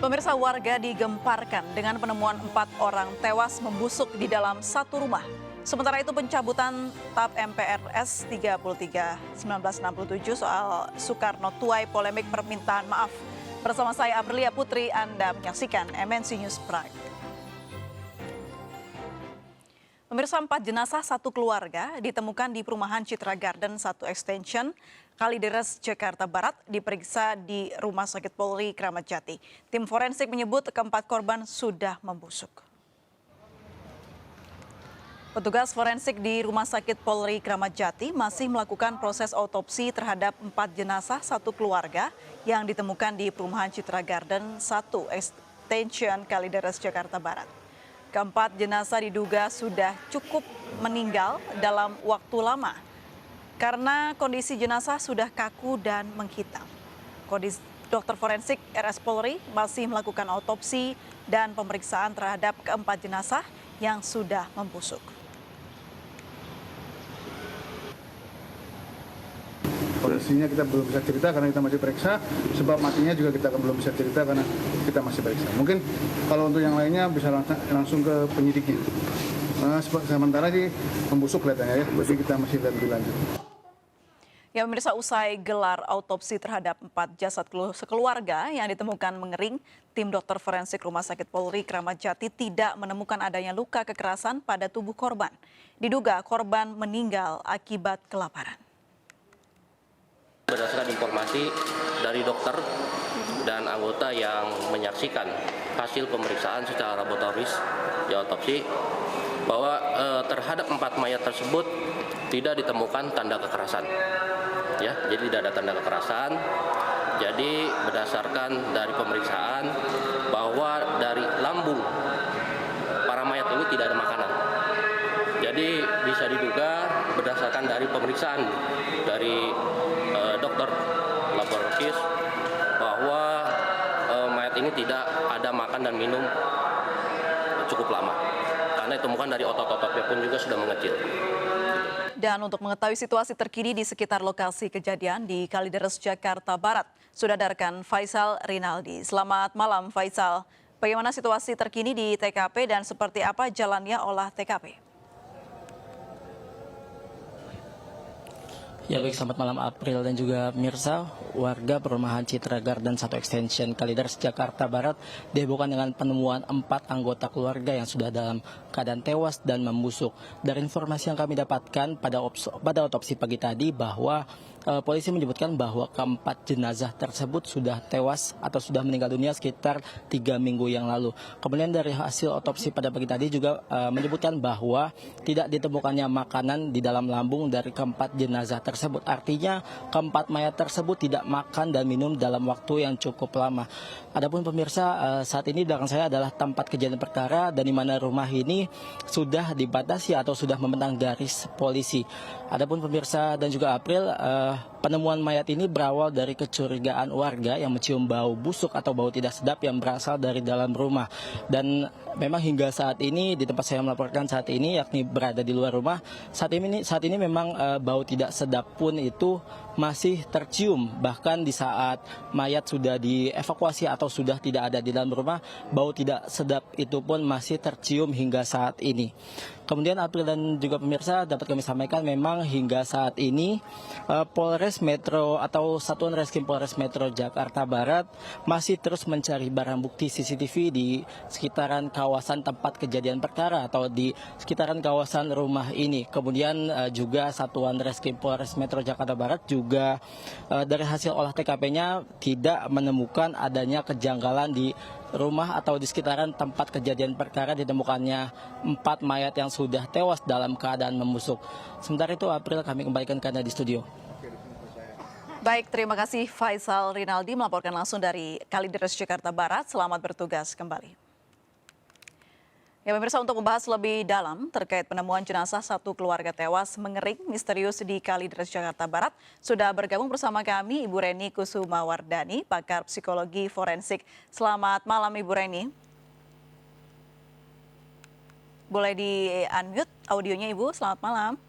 Pemirsa, warga digemparkan dengan penemuan 4 orang tewas membusuk di dalam satu rumah. Sementara itu pencabutan TAP MPRS 33 1967 soal Soekarno tuai polemik permintaan maaf. Bersama saya Aprilia Putri, Anda menyaksikan MNC News Prime. Pemirsa, 4 jenazah satu keluarga ditemukan di perumahan Citra Garden 1 Extension, Kalideres, Jakarta Barat, diperiksa di Rumah Sakit Polri Kramat Jati. Tim forensik menyebut keempat korban sudah membusuk. Petugas forensik di Rumah Sakit Polri Kramat Jati masih melakukan proses autopsi terhadap 4 jenazah satu keluarga yang ditemukan di perumahan Citra Garden 1 Extension, Kalideres, Jakarta Barat. Keempat jenazah diduga sudah cukup meninggal dalam waktu lama karena kondisi jenazah sudah kaku dan menghitam. Dokter forensik RS Polri masih melakukan autopsi dan pemeriksaan terhadap keempat jenazah yang sudah membusuk. Kondisinya kita belum bisa cerita karena kita masih periksa, sebab matinya juga kita belum bisa cerita karena kita masih periksa. Mungkin kalau untuk yang lainnya bisa langsung ke penyidiknya. Sementara sih membusuk kelihatannya ya, jadi kita masih lihat lebih lanjut. Ya, pemirsa, usai gelar autopsi terhadap 4 jasad sekeluarga yang ditemukan mengering, tim dokter forensik Rumah Sakit Polri Kramat Jati tidak menemukan adanya luka kekerasan pada tubuh korban. Diduga korban meninggal akibat kelaparan. Berdasarkan informasi dari dokter dan anggota yang menyaksikan hasil pemeriksaan secara laboratoris di autopsi bahwa terhadap 4 mayat tersebut tidak ditemukan tanda kekerasan. Ya, jadi tidak ada tanda kekerasan. Jadi berdasarkan dari pemeriksaan bahwa dari lambung para mayat ini tidak ada makanan. Jadi bisa diduga berdasarkan dari pemeriksaan dari dokter laboratoris bahwa mayat ini tidak ada makan dan minum cukup lama. Karena ditemukan dari otot-ototnya pun juga sudah mengecil. Dan untuk mengetahui situasi terkini di sekitar lokasi kejadian di Kalideres, Jakarta Barat, sudah ada rekan Faisal Rinaldi. Selamat malam, Faisal. Bagaimana situasi terkini di TKP dan seperti apa jalannya olah TKP? Ya baik, selamat malam April dan juga Mirsa. Warga perumahan Citra Garden 1 Extension Kalideres, Jakarta Barat dihebohkan dengan penemuan 4 anggota keluarga yang sudah dalam keadaan tewas dan membusuk. Dari informasi yang kami dapatkan pada otopsi pagi tadi bahwa polisi menyebutkan bahwa keempat jenazah tersebut sudah tewas atau sudah meninggal dunia sekitar 3 minggu yang lalu. Kemudian dari hasil otopsi pada pagi tadi juga menyebutkan bahwa tidak ditemukannya makanan di dalam lambung dari keempat jenazah tersebut. Artinya keempat mayat tersebut tidak makan dan minum dalam waktu yang cukup lama. Adapun pemirsa, saat ini di belakang saya adalah tempat kejadian perkara dan di mana rumah ini sudah dibatasi atau sudah membentang garis polisi. Adapun pemirsa dan juga April, penemuan mayat ini berawal dari kecurigaan warga yang mencium bau busuk atau bau tidak sedap yang berasal dari dalam rumah. Dan memang hingga saat ini di tempat saya melaporkan saat ini, yakni berada di luar rumah, saat ini memang bau tidak sedap pun itu masih tercium. Bahkan di saat mayat sudah dievakuasi atau sudah tidak ada di dalam rumah, bau tidak sedap itu pun masih tercium hingga saat ini. Kemudian April dan juga pemirsa, dapat kami sampaikan memang hingga saat ini Polres Metro atau Satuan Reskrim Polres Metro Jakarta Barat masih terus mencari barang bukti CCTV di sekitaran kawasan tempat kejadian perkara atau di sekitaran kawasan rumah ini. Kemudian juga Satuan Reskrim Polres Metro Jakarta Barat juga dari hasil olah TKP-nya tidak menemukan adanya kejanggalan di rumah atau di sekitaran tempat kejadian perkara ditemukannya 4 mayat yang sudah tewas dalam keadaan membusuk. Sementara itu April, kami kembalikan ke Anda di studio. Baik, terima kasih Faisal Rinaldi melaporkan langsung dari Kalideres, Jakarta Barat. Selamat bertugas kembali. Ya pemirsa, untuk membahas lebih dalam terkait penemuan jenazah satu keluarga tewas mengering misterius di Kalideres, Jakarta Barat, sudah bergabung bersama kami Ibu Reni Kusumawardani, pakar psikologi forensik. Selamat malam Ibu Reni. Boleh di-unmute audionya Ibu, selamat malam.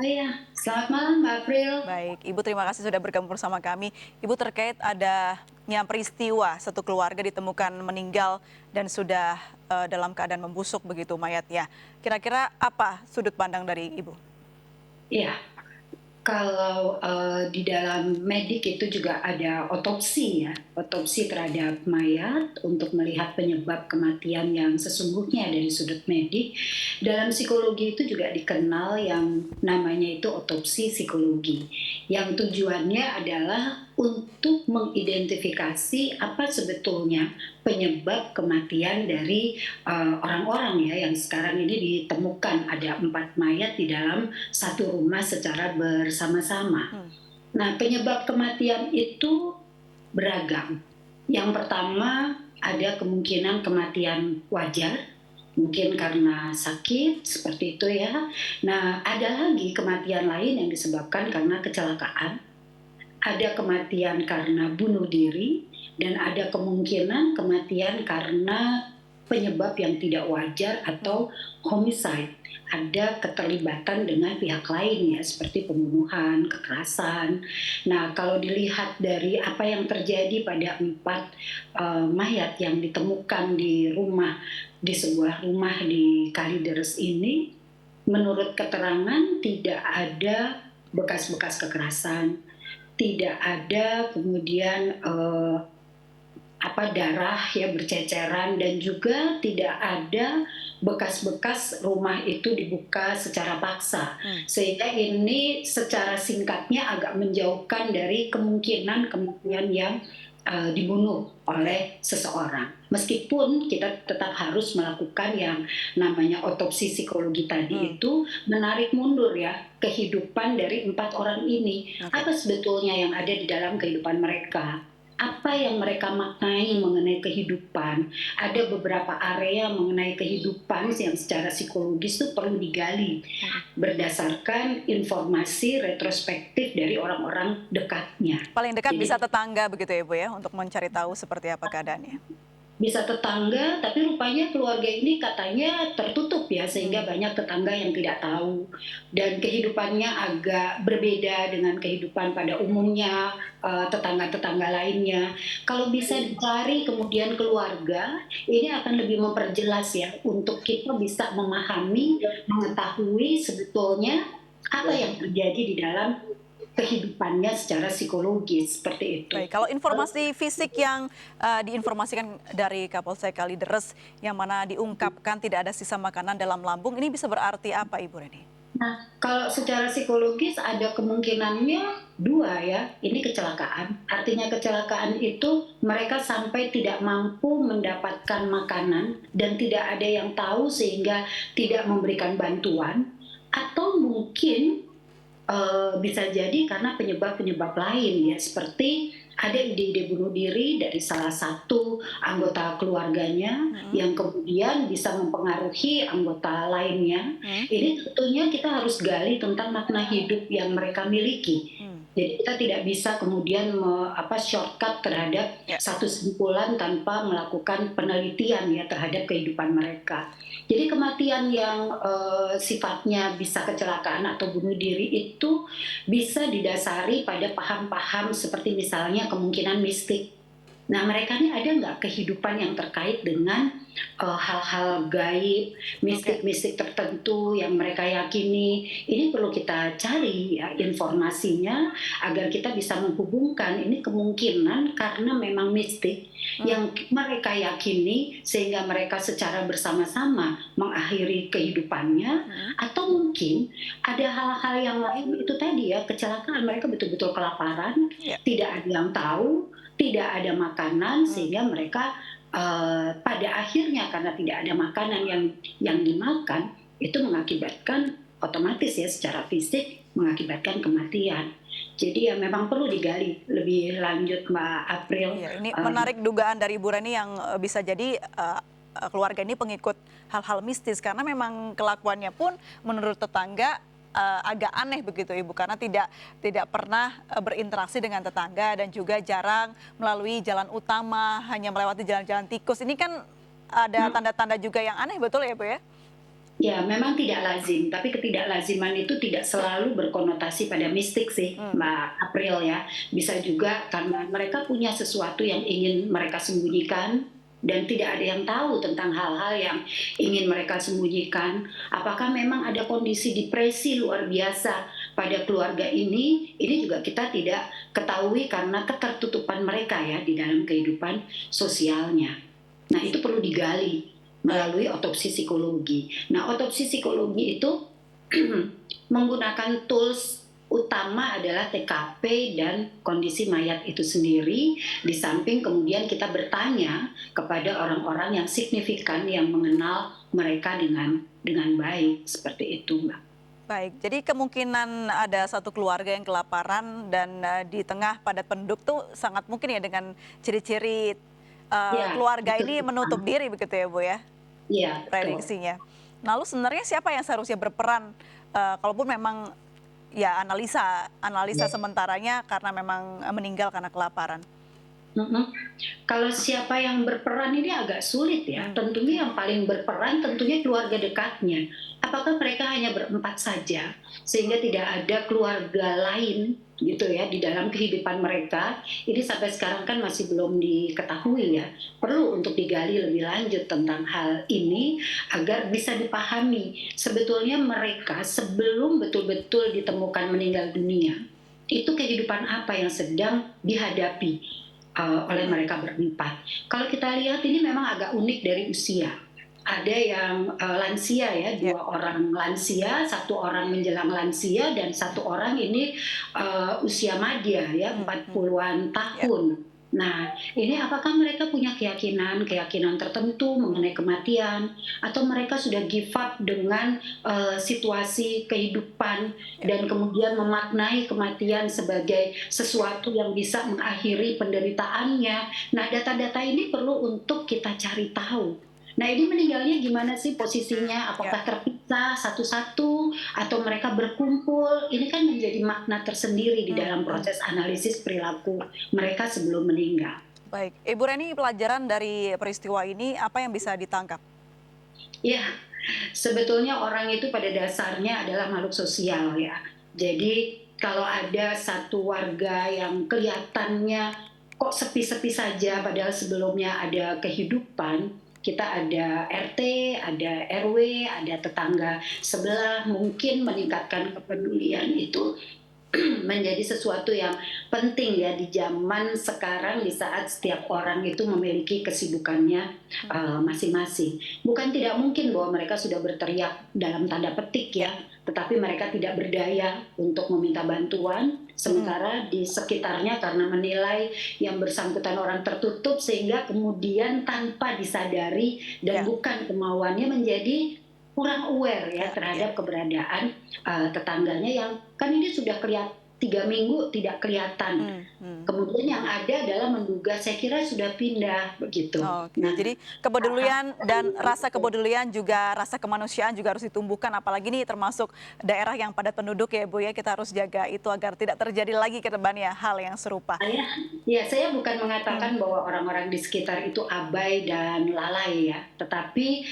Oh iya, selamat malam Mbak April. Baik, Ibu terima kasih sudah bergabung bersama kami. Ibu, terkait adanya peristiwa satu keluarga ditemukan meninggal dan sudah dalam keadaan membusuk begitu mayatnya. Kira-kira apa sudut pandang dari Ibu? Iya, kalau di dalam medik itu juga ada otopsi ya, otopsi terhadap mayat untuk melihat penyebab kematian yang sesungguhnya dari sudut medik. Dalam psikologi itu juga dikenal yang namanya itu otopsi psikologi, yang tujuannya adalah untuk mengidentifikasi apa sebetulnya penyebab kematian dari orang-orang ya yang sekarang ini ditemukan ada 4 mayat di dalam satu rumah secara bersama-sama. Nah, penyebab kematian itu beragam. Yang pertama ada kemungkinan kematian wajar, mungkin karena sakit seperti itu ya. Nah, ada lagi kematian lain yang disebabkan karena kecelakaan. Ada kematian karena bunuh diri, dan ada kemungkinan kematian karena penyebab yang tidak wajar atau homicide. Ada keterlibatan dengan pihak lain ya, seperti pembunuhan, kekerasan. Nah, kalau dilihat dari apa yang terjadi pada 4 mayat yang ditemukan di sebuah rumah di Kalideres ini, menurut keterangan tidak ada bekas-bekas kekerasan, tidak ada kemudian darah ya berceceran, dan juga tidak ada bekas-bekas rumah itu dibuka secara paksa. Sehingga ini secara singkatnya agak menjauhkan dari kemungkinan yang dibunuh oleh seseorang. Meskipun kita tetap harus melakukan yang namanya otopsi psikologi tadi itu menarik mundur ya kehidupan dari 4 orang ini. Apa sebetulnya yang ada di dalam kehidupan mereka? Apa yang mereka maknai mengenai kehidupan? Ada beberapa area mengenai kehidupan yang secara psikologis itu perlu digali berdasarkan informasi retrospektif dari orang-orang dekatnya. Paling dekat bisa tetangga begitu ya, Bu ya, untuk mencari tahu seperti apa keadaannya. Bisa tetangga, tapi rupanya keluarga ini katanya tertutup ya, sehingga banyak tetangga yang tidak tahu. Dan kehidupannya agak berbeda dengan kehidupan pada umumnya tetangga-tetangga lainnya. Kalau bisa dicari kemudian keluarga, ini akan lebih memperjelas ya, untuk kita bisa memahami, mengetahui sebetulnya apa yang terjadi di dalam kehidupannya secara psikologis, seperti itu. Baik, kalau informasi fisik yang diinformasikan dari Kapolsek Kalideres yang mana diungkapkan tidak ada sisa makanan dalam lambung, ini bisa berarti apa, Ibu Reni? Nah, kalau secara psikologis ada kemungkinannya 2 ya, ini kecelakaan. Artinya kecelakaan itu mereka sampai tidak mampu mendapatkan makanan dan tidak ada yang tahu sehingga tidak memberikan bantuan, atau mungkin bisa jadi karena penyebab-penyebab lain ya, seperti ada ide-ide bunuh diri dari salah satu anggota keluarganya yang kemudian bisa mempengaruhi anggota lainnya. Ini tentunya kita harus gali tentang makna hidup yang mereka miliki. Jadi kita tidak bisa kemudian shortcut terhadap satu kesimpulan tanpa melakukan penelitian ya terhadap kehidupan mereka. Jadi kematian yang sifatnya bisa kecelakaan atau bunuh diri itu bisa didasari pada paham-paham seperti misalnya kemungkinan mistik. Nah, mereka ini ada nggak kehidupan yang terkait dengan hal-hal gaib, mistik-mistik tertentu yang mereka yakini. Ini perlu kita cari ya informasinya agar kita bisa menghubungkan ini kemungkinan karena memang mistik yang mereka yakini sehingga mereka secara bersama-sama mengakhiri kehidupannya, atau mungkin ada hal-hal yang lain itu tadi ya, kecelakaan, mereka betul-betul kelaparan, tidak ada yang tahu, tidak ada makanan sehingga mereka pada akhirnya karena tidak ada makanan yang dimakan itu mengakibatkan otomatis ya secara fisik mengakibatkan kematian. Jadi ya memang perlu digali lebih lanjut Mbak April. Ya, ini menarik dugaan dari Ibu Reni yang bisa jadi keluarga ini pengikut hal-hal mistis karena memang kelakuannya pun menurut tetangga agak aneh begitu Ibu, karena tidak pernah berinteraksi dengan tetangga dan juga jarang melalui jalan utama, hanya melewati jalan-jalan tikus. Ini kan ada tanda-tanda juga yang aneh, betul ya Bu ya? Ya, memang tidak lazim, tapi ketidaklaziman itu tidak selalu berkonotasi pada mistik sih, Mbak April ya. Bisa juga karena mereka punya sesuatu yang ingin mereka sembunyikan dan tidak ada yang tahu tentang hal-hal yang ingin mereka sembunyikan. Apakah memang ada kondisi depresi luar biasa pada keluarga ini? Ini juga kita tidak ketahui karena ketertutupan mereka ya di dalam kehidupan sosialnya. Nah, itu perlu digali melalui otopsi psikologi. Nah, otopsi psikologi itu menggunakan tools utama adalah TKP dan kondisi mayat itu sendiri, di samping kemudian kita bertanya kepada orang-orang yang signifikan yang mengenal mereka dengan baik, seperti itu, Mbak. Baik, jadi kemungkinan ada satu keluarga yang kelaparan dan di tengah padat penduduk tuh sangat mungkin ya dengan ciri-ciri Ya, keluarga betul. ini menutup diri begitu ya Bu ya, Iya, betul. prediksinya. Lalu sebenarnya siapa yang seharusnya berperan kalaupun memang ya analisa sementaranya karena memang meninggal karena kelaparan? Kalau siapa yang berperan ini agak sulit ya. Tentunya yang paling berperan tentunya keluarga dekatnya. Apakah mereka hanya berempat saja sehingga tidak ada keluarga lain gitu ya di dalam kehidupan mereka? Ini sampai sekarang kan masih belum diketahui ya. Perlu untuk digali lebih lanjut tentang hal ini agar bisa dipahami sebetulnya mereka sebelum betul-betul ditemukan meninggal dunia itu kehidupan apa yang sedang dihadapi oleh mereka berempat. Kalau kita lihat ini memang agak unik dari usia. Ada yang lansia ya, 2 orang lansia, 1 orang menjelang lansia, dan 1 orang ini usia madya ya, 40-an tahun. Nah, ini apakah mereka punya keyakinan tertentu mengenai kematian, atau mereka sudah give up dengan situasi kehidupan dan kemudian memaknai kematian sebagai sesuatu yang bisa mengakhiri penderitaannya. Nah, data-data ini perlu untuk kita cari tahu. Nah, ini meninggalnya gimana sih posisinya? Apakah terpisah satu-satu atau mereka berkumpul? Ini kan menjadi makna tersendiri di dalam proses analisis perilaku mereka sebelum meninggal. Baik, Ibu Reni, pelajaran dari peristiwa ini apa yang bisa ditangkap? Ya, sebetulnya orang itu pada dasarnya adalah makhluk sosial ya. Jadi kalau ada satu warga yang kelihatannya kok sepi-sepi saja padahal sebelumnya ada kehidupan, kita ada RT, ada RW, ada tetangga sebelah, mungkin meningkatkan kepedulian itu menjadi sesuatu yang penting ya di zaman sekarang, di saat setiap orang itu memiliki kesibukannya masing-masing. Bukan tidak mungkin bahwa mereka sudah berteriak dalam tanda petik ya, tetapi mereka tidak berdaya untuk meminta bantuan, sementara di sekitarnya karena menilai yang bersangkutan orang tertutup sehingga kemudian tanpa disadari dan bukan kemauannya menjadi kurang aware ya terhadap keberadaan tetangganya yang kan ini sudah kelihatan 3 minggu tidak kelihatan. Kemudian yang ada adalah menduga, saya kira sudah pindah begitu. Oke, jadi kepedulian dan rasa kepedulian juga rasa kemanusiaan juga harus ditumbuhkan, apalagi ini termasuk daerah yang padat penduduk ya Bu ya, kita harus jaga itu agar tidak terjadi lagi ke depannya hal yang serupa. Saya bukan mengatakan bahwa orang-orang di sekitar itu abai dan lalai ya, tetapi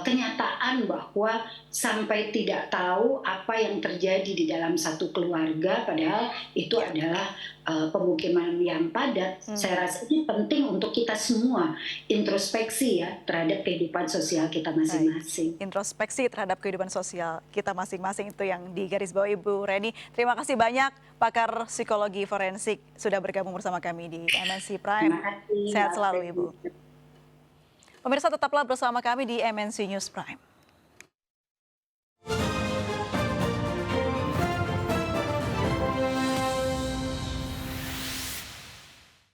kenyataan bahwa sampai tidak tahu apa yang terjadi di dalam satu keluarga padahal itu adalah pemukiman yang padat. Saya rasa ini penting untuk kita semua introspeksi ya terhadap kehidupan sosial kita masing-masing. Introspeksi terhadap kehidupan sosial kita masing-masing itu yang digarisbawahi Ibu Reni. Terima kasih banyak pakar psikologi forensik sudah bergabung bersama kami di MNC Prime. Sehat selalu Ibu. Pemirsa, tetaplah bersama kami di MNC News Prime.